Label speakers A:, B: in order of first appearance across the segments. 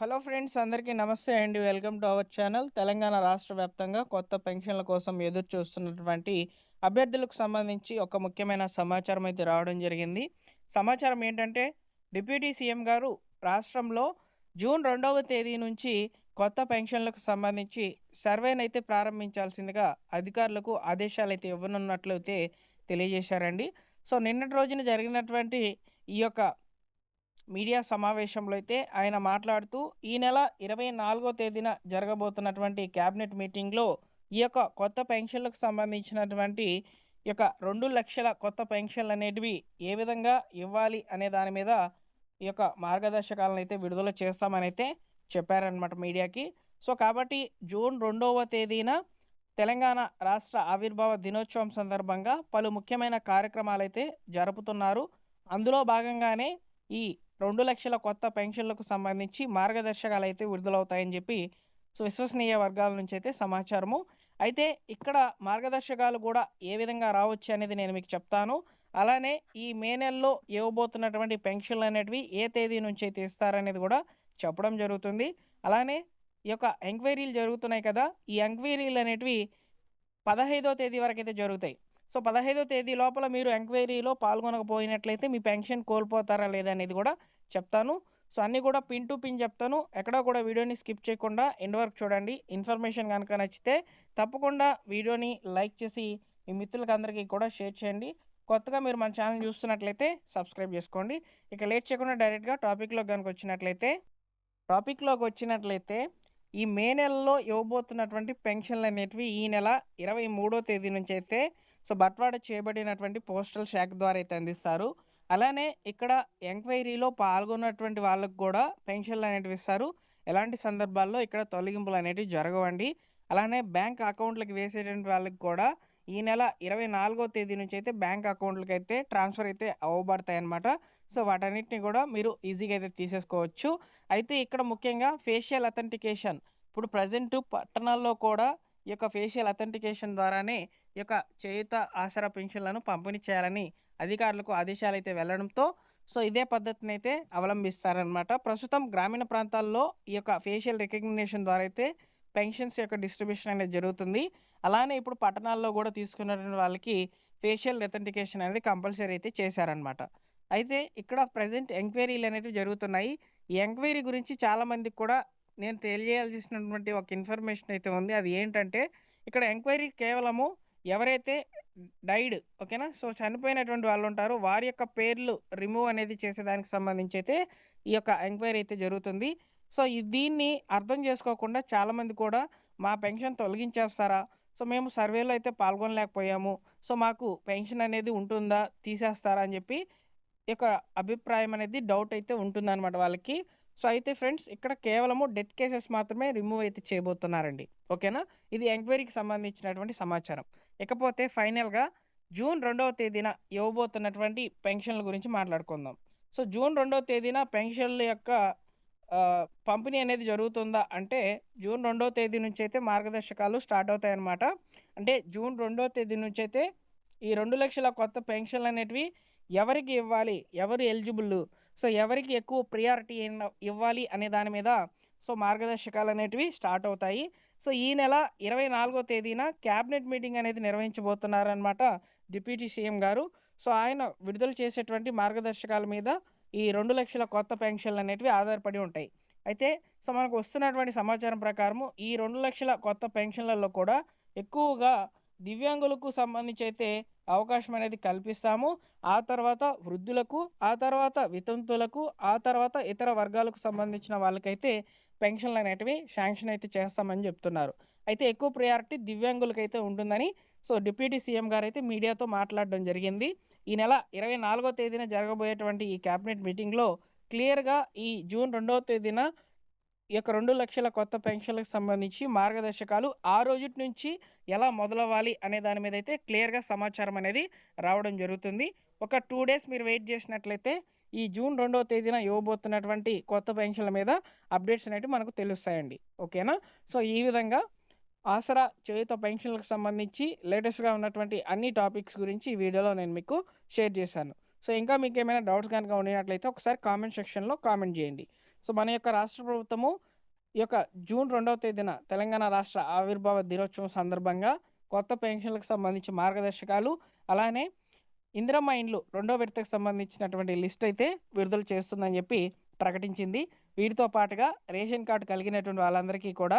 A: Hello friends, అందరికీ నమస్తే అండి. Welcome to our channel. Telangana రాష్ట్ర వ్యాప్తంగా కొత్త పెన్షన్ల కోసం ఎదురు చూస్తున్నటువంటి అభ్యర్థులకు సంబంధించి ఒక ముఖ్యమైన సమాచారం అయితే రావడం జరిగింది. సమాచారం ఏంటంటే, డిప్యూటీ సీఎం గారు రాష్ట్రంలో జూన్ 2వ తేదీ నుంచి కొత్త పెన్షన్లకు సంబంధించి సర్వేనైతే ప్రారంభించాల్సిందిగా అధికారులకు ఆదేశాలైతే ఇవ్వనున్నట్లయితే తెలియజేశారండి. సో నిన్నటి రోజున జరిగినటువంటి ఈ యొక్క మీడియా సమావేశంలో అయితే ఆయన మాట్లాడుతూ, ఈ నెల 24వ తేదీన జరగబోతున్నటువంటి క్యాబినెట్ మీటింగ్‌లో ఈ యొక్క కొత్త పెన్షన్‌లకు సంబంధించినటువంటి ఈ యొక్క 2,00,000 కొత్త పెన్షన్‌లనేటివి ఏ విధంగా ఇవ్వాలి అనే దాని మీద ఈ యొక్క మార్గదర్శకాలనైతే విడుదల చేస్తామనైతే చెప్పారనమాట మీడియాకి. సో, కాబట్టి జూన్ 2వ తేదీన తెలంగాణ రాష్ట్ర ఆవిర్భావ దినోత్సవం సందర్భంగా పలు ముఖ్యమైన కార్యక్రమాలైతే జరుపుతున్నారు. అందులో భాగంగానే ఈ 2,00,000 కొత్త పెన్షన్‌లకు సంబంధించి మార్గదర్శకాలైతే విడుదలవుతాయని జెప్పి విశ్వసనీయ వర్గాల నుంచైతే సమాచారము. అయితే ఇక్కడ మార్గదర్శకాలు గూడా ఏ విధంగా రావచ్చు అనేది నేను మీకు చెప్తాను. అలానే ఈ మే నెలలో ఇవ్వబోతున్నటువంటి పెన్షన్‌లనేటివి ఏ తేదీ నుంచైతే ఇస్తారనేది గూడా చెప్పడం జరుగుతుంది. అలానే ఈ యొక్క ఎంక్వైరీలు జరుగుతున్నాయి కదా! ఈ ఎంక్వైరీలనేటివి 15వ తేదీ వరకైతే జరుగుతాయి. సో, 15వ తేదీ లోపల మీరు ఎంక్వైరీలో పాల్గొనకపోయినట్లయితే మీ పెన్షన్ కోల్పోతారా లేదా అనేది గూడా చెప్తాను. సో, అన్నీ గూడా పిన్ టు పిన్ చెప్తాను. ఎక్కడా కూడా వీడియోని స్కిప్ చేయకుండా ఎండ్ వరకు చూడండి. ఇన్ఫర్మేషన్ గనక నచ్చితే తప్పకుండా వీడియోని లైక్ చేసి మీ మిత్రులకందరికీ కూడా షేర్ చేయండి. కొత్తగా మీరు మన ఛానెల్ చూస్తున్నట్లయితే సబ్స్క్రైబ్ జేసుకోండి. ఇక లేట్ చేయకుండా డైరెక్ట్‌గా టాపిక్‌లోకి టాపిక్‌లోకొచ్చినట్లయితే ఈ మే నెలలో ఇవ్వబోతున్నటువంటి పెన్షన్‌లనేటివి ఈ నెల 23వ తేదీ నుంచైతే బట్వాడా చేయబడినటువంటి పోస్టల్ శాఖ ద్వారా అయితే అందిస్తారు. అలానే ఇక్కడ ఎంక్వైరీలో పాల్గొన్నటువంటి వాళ్ళకి గూడా పెన్షన్‌లనేటివి ఇస్తారు. ఎలాంటి సందర్భాల్లో ఇక్కడ తొలగింపులనేటివి జరగవండి. అలానే బ్యాంక్ అకౌంట్‌లకి వేసేటువంటి వాళ్ళకి కూడా ఈ నెల 24వ తేదీ నుంచైతే బ్యాంక్ అకౌంట్‌లకైతే ట్రాన్స్‌ఫర్ అయితే అవ్వబడతాయన్నమాట. సో, వాటన్నిటిని గూడా మీరు ఈజీగా అయితే తీసేసుకోవచ్చు. అయితే ఇక్కడ ముఖ్యంగా ఫేషియల్ అథెంటికేషన్ ఇప్పుడు ప్రెజెంట్ పట్టణాల్లో కూడా ఈ యొక్క ఫేషియల్ అథెంటికేషన్ ద్వారానే ఈ యొక్క చేయూత ఆసరా పెన్షన్‌లను పంపిణీ చేయాలని అధికారులకు ఆదేశాలైతే వెళ్లడంతో ఇదే పద్ధతినైతే అవలంబిస్తారనమాట. ప్రస్తుతం గ్రామీణ ప్రాంతాల్లో ఈ యొక్క ఫేషియల్ రికగ్నిషన్ ద్వారా అయితే పెన్షన్స్ యొక్క డిస్ట్రిబ్యూషన్ అనేది జరుగుతుంది. అలానే ఇప్పుడు పట్టణాల్లో గూడా తీసుకున్నటువంటి వాళ్ళకి ఫేషియల్ అథెంటికేషన్ అనేది కంపల్సరీ అయితే చేశారనమాట. అయితే ఇక్కడ ప్రెజెంట్ ఎంక్వైరీలనేటివి జరుగుతున్నాయి. ఈ ఎంక్వైరీ గురించి చాలామందికి కూడా నేను తెలియజేయాల్సినటువంటి ఒక ఇన్ఫర్మేషన్ అయితే ఉంది. అది ఏంటంటే, ఇక్కడ ఎంక్వైరీ కేవలము ఎవరైతే డైడ్ ఓకేనా. సో, చనిపోయినటువంటి వాళ్ళుంటారో వారి యొక్క పేర్లు రిమూవ్ అనేది చేసేదానికి సంబంధించైతే ఈ యొక్క ఎంక్వైరీ అయితే జరుగుతుంది. సో, దీన్ని అర్థం చేసుకోకుండా చాలామంది కూడా మా పెన్షన్ తొలగించేస్తారా? సో, మేము సర్వేలో అయితే పాల్గొనలేకపోయాము. సో, మాకు పెన్షన్ అనేది ఉంటుందా? తీసేస్తారా? అని జెప్పి ఈ యొక్క అభిప్రాయం అనేది డౌట్ అయితే ఉంటుందన్నమాట వాళ్ళకి. సో, అయితే ఫ్రెండ్స్ ఇక్కడ కేవలము డెత్ కేసెస్ మాత్రమే రిమూవ్ అయితే చేయబోతున్నారండి. ఓకేనా? ఇది ఎంక్వైరీకి సంబంధించినటువంటి సమాచారం. ఇకపోతే ఫైనల్‌గా జూన్ 2వ తేదీన ఇవ్వబోతున్నటువంటి పెన్షన్‌ల గురించి మాట్లాడుకుందాం. సో, జూన్ 2వ తేదీన పెన్షన్‌ల యొక్క పంపిణీ అనేది జరుగుతుందా అంటే, జూన్ 2వ తేదీ నుంచైతే మార్గదర్శకాలు స్టార్ట్ అవుతాయన్నమాట. అంటే జూన్ 2వ తేదీ నుంచైతే ఈ 2,00,000 కొత్త పెన్షన్‌లనేటివి ఎవరికి ఇవ్వాలి? ఎవరు ఎలిజిబుల్లు? సో, ఎవరికి ఎక్కువ ప్రియారిటీ ఇవ్వాలి అనే దాని మీద మార్గదర్శకాలనేటివి స్టార్ట్ అవుతాయి. సో, ఈ నెల 24వ తేదీన క్యాబినెట్ మీటింగ్ అనేది నిర్వహించబోతున్నారనమాట డిప్యూటీ సీఎం గారు. సో, ఆయన విడుదల చేసేటువంటి మార్గదర్శకాల మీద ఈ 2,00,000 కొత్త పెన్షన్‌లనేటివి ఆధారపడి ఉంటాయి. అయితే మనకు వస్తున్నటువంటి సమాచారం ప్రకారము ఈ 2,00,000 కొత్త పెన్షన్‌లలో కూడా ఎక్కువగా దివ్యాంగులకు సంబంధించైతే అవకాశం అనేది కల్పిస్తాము. ఆ తర్వాత వృద్ధులకు, ఆ తర్వాత వితంతువులకు, ఆ తర్వాత ఇతర వర్గాలకు సంబంధించిన వాళ్ళకైతే పెన్షన్‌లనేటివి శాంక్షన్ అయితే చేస్తామని జెప్తున్నారు. అయితే ఎక్కువ ప్రయారిటీ దివ్యాంగులకైతే ఉంటుందని డిప్యూటీ సీఎం గారైతే మీడియాతో మాట్లాడడం జరిగింది. ఈ నెల 24వ తేదీన జరగబోయేటువంటి ఈ క్యాబినెట్ మీటింగ్‌లో క్లియర్‌గా ఈ జూన్ 2వ తేదీన ఈ యొక్క 2,00,000 కొత్త పెన్షన్‌లకు సంబంధించి మార్గదర్శకాలు ఆ రోజుటి నుంచి ఎలా మొదలవ్వాలి అనే దాని మీదైతే క్లియర్‌గా సమాచారం అనేది రావడం జరుగుతుంది. ఒక 2 డేస్ మీరు వెయిట్ చేసినట్లయితే ఈ జూన్ 2వ తేదీన ఇవ్వబోతున్నటువంటి కొత్త పెన్షన్‌ల మీద అప్డేట్స్ అనేటివి మనకు తెలుస్తాయండి. ఓకేనా? సో, ఈ విధంగా ఆసరా చేయూత పెన్షన్‌లకు సంబంధించి లేటెస్ట్‌గా ఉన్నటువంటి అన్ని టాపిక్స్ గురించి ఈ వీడియోలో నేను మీకు షేర్ చేశాను. సో, ఇంకా మీకేమైనా డౌట్స్ గనుక ఉండినట్లయితే ఒకసారి కామెంట్ సెక్షన్‌లో కామెంట్ చేయండి. సో మన యొక్క రాష్ట్ర ప్రభుత్వము ఈ యొక్క జూన్ 2వ తేదీన తెలంగాణ రాష్ట్ర ఆవిర్భావ దినోత్సవం సందర్భంగా కొత్త పెన్షన్లకు సంబంధించి మార్గదర్శకాలు, అలానే ఇందిరమ్మ ఇండ్లు రెండో విడతకు సంబంధించినటువంటి లిస్ట్ అయితే విడుదల చేస్తుందని చెప్పి ప్రకటించింది. వీటితో పాటుగా రేషన్ కార్డు కలిగినటువంటి వాళ్ళందరికీ కూడా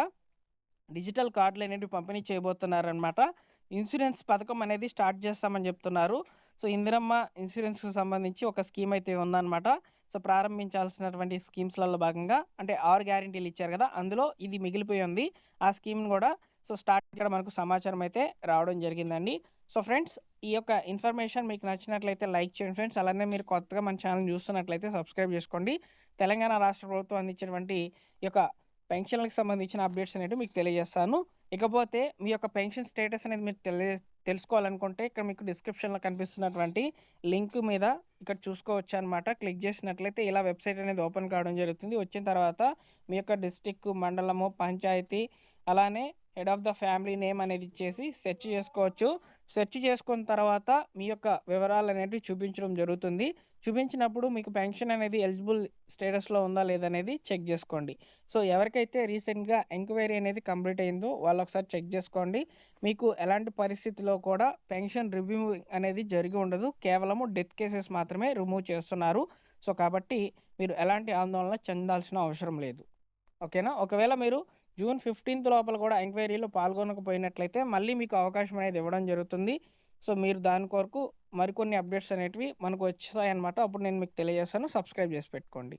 A: డిజిటల్ కార్డులు అనేటివి పంపిణీ చేయబోతున్నారనమాట. ఇన్సూరెన్స్ పథకం అనేది స్టార్ట్ చేస్తామని చెప్తున్నారు. సో ఇందిరమ్మ ఇన్సూరెన్స్‌కి సంబంధించి ఒక స్కీమ్ అయితే ఉందనమాట. సో ప్రారంభించాల్సినటువంటి స్కీమ్స్‌లలో భాగంగా అంటే 6 గ్యారంటీలు ఇచ్చారు కదా! అందులో ఇది మిగిలిపోయి ఉంది. ఆ స్కీమ్‌ని కూడా సో స్టార్ట్ ఇక్కడ మనకు సమాచారం అయితే రావడం జరిగిందండి. సో ఫ్రెండ్స్, ఈ యొక్క ఇన్ఫర్మేషన్ మీకు నచ్చినట్లయితే లైక్ చేయండి ఫ్రెండ్స్. అలానే మీరు కొత్తగా మన ఛానెల్‌ని చూస్తున్నట్లయితే సబ్స్క్రైబ్ చేసుకోండి. తెలంగాణ రాష్ట్ర ప్రభుత్వం అందించినటువంటి ఈ యొక్క పెన్షన్‌లకు సంబంధించిన అప్డేట్స్ అనేటివి మీకు తెలియజేస్తాను. ఇకపోతే మీ యొక్క పెన్షన్ స్టేటస్ అనేది మీరు తెలుసుకోవాలనుకుంటే ఇక్కడ మీకు డిస్క్రిప్షన్‌లో కనిపిస్తున్నటువంటి లింక్ మీద ఇక్కడ చూసుకోవచ్చనమాట. క్లిక్ చేసినట్లయితే ఇలా వెబ్‌సైట్ అనేది ఓపెన్ కావడం జరుగుతుంది. వచ్చిన తర్వాత మీ యొక్క డిస్ట్రిక్ట్, మండలము, పంచాయతీ, అలానే head of the family name అనేది ఇచ్చేసి సెర్చ్ చేసుకోవచ్చు. సెర్చ్ చేసుకున్న తర్వాత మీ యొక్క వివరాలనేటివి చూపించడం జరుగుతుంది. చూపించినప్పుడు మీకు పెన్షన్ అనేది ఎలిజిబుల్ స్టేటస్‌లో ఉందా లేదనేది చెక్ చేసుకోండి. సో ఎవరికైతే రీసెంట్‌గా ఎంక్వైరీ అనేది కంప్లీట్ అయిందో వాళ్ళు ఒకసారి చెక్ చేసుకోండి. మీకు ఎలాంటి పరిస్థితిలో కూడా పెన్షన్ రివ్యూ అనేది జరిగి ఉండదు. కేవలము డెత్ కేసెస్ మాత్రమే రిమూవ్ చేస్తున్నారు. సో కాబట్టి మీరు ఎలాంటి ఆందోళన చెందాల్సిన అవసరం లేదు. ఓకేనా? ఒకవేళ మీరు జూన్ 15థ్ లోపల కూడా ఎంక్వైరీలో పాల్గొనకపోయినట్లయితే మళ్ళీ మీకు అవకాశం అనేది ఇవ్వడం జరుగుతుంది. సో మీరు దాని కొరకు మరికొన్ని అప్డేట్స్ అనేటివి మనకు వచ్చాయన్నమాట. అప్పుడు నేను మీకు తెలియజేస్తాను. సబ్స్క్రైబ్ చేసి పెట్టుకోండి.